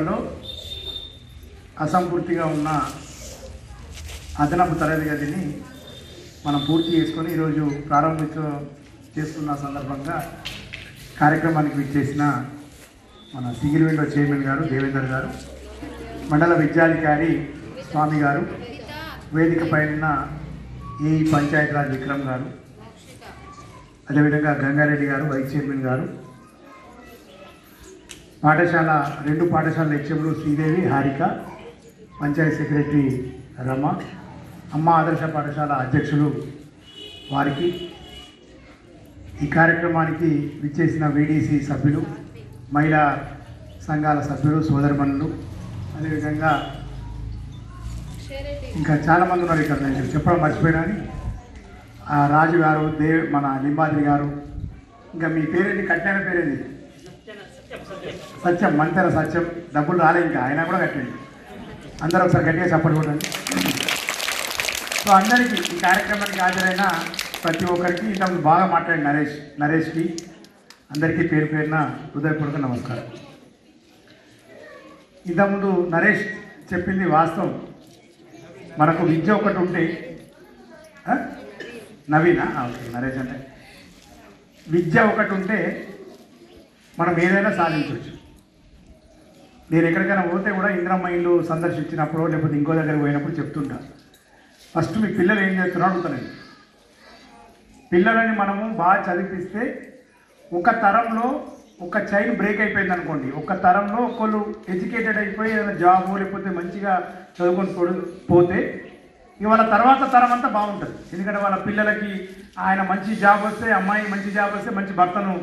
పాఠశాలలో అసంపూర్తిగా ఉన్న అదనపు తరగతి గదిని మనం పూర్తి చేసుకొని ఈరోజు చేస్తున్న సందర్భంగా కార్యక్రమానికి విచ్చేసిన మన సింగిల్ విండో చైర్మన్ గారు దేవేందర్ గారు, మండల విద్యాధికారి స్వామి గారు, వేదిక పైన ఈ పంచాయతీరాజ్ విక్రమ్ గారు, అదేవిధంగా గంగారెడ్డి గారు వైస్ చైర్మన్ గారు, రెండు పాఠశాల హెచ్ఎంలు శ్రీదేవి, హారిక, పంచాయత్ సెక్రటరీ రమ, అమ్మ ఆదర్శ పాఠశాల అధ్యక్షులు వారికి, ఈ కార్యక్రమానికి విచ్చేసిన వీడీసీ సభ్యులు, మహిళా సంఘాల సభ్యులు, సోదరమణులు, అదేవిధంగా ఇంకా చాలామంది ఉన్నారు ఇక్కడ. నేను చెప్పడం మర్చిపోయినా రాజు గారు, మన లింబాద్రి గారు, ఇంకా మీ పేరేంటి, కట్టిన పేరేంటి? సత్యం, మంతెన సత్యం. డబ్బులు రాలే ఇంకా, ఆయన కూడా కట్టండి. అందరూ ఒకసారి గట్టిగా సపోర్ట్ కొట్టండి. సో అందరికీ ఈ కార్యక్రమానికి హాజరైన ప్రతి ఒక్కరికి ఇంతకుముందు బాగా మాట్లాడి నరేష్కి అందరికీ పేరు పేరున హృదయపూర్వక నమస్కారం. ఇంతకుముందు నరేష్ చెప్పింది వాస్తవం. మనకు విద్య ఒకటి ఉంటే, నవీనా ఓకే, నరేష్ అంటే విద్య ఒకటి ఉంటే మనం ఏదైనా సాధించవచ్చు. నేను ఎక్కడికైనా పోతే కూడా ఇందిరమ్మ ఇల్లు సందర్శించినప్పుడు లేకపోతే ఇంకో దగ్గరికి పోయినప్పుడు చెప్తుంటా, ఫస్ట్ మీ పిల్లలు ఏం చేస్తున్నారో అడుగుతానండి. పిల్లలని మనము బాగా చదివిస్తే ఒక తరంలో ఒక చైన్ బ్రేక్ అయిపోయింది అనుకోండి, ఒక తరంలో ఒకళ్ళు ఎడ్యుకేటెడ్ అయిపోయి ఏదైనా జాబ్ లేకపోతే మంచిగా చదువుకొని పోతే ఇక వాళ్ళ తర్వాత తరం అంతా బాగుంటుంది. ఎందుకంటే వాళ్ళ పిల్లలకి ఆయన మంచి జాబ్ వస్తే, అమ్మాయి మంచి జాబ్ వస్తే మంచి భర్తను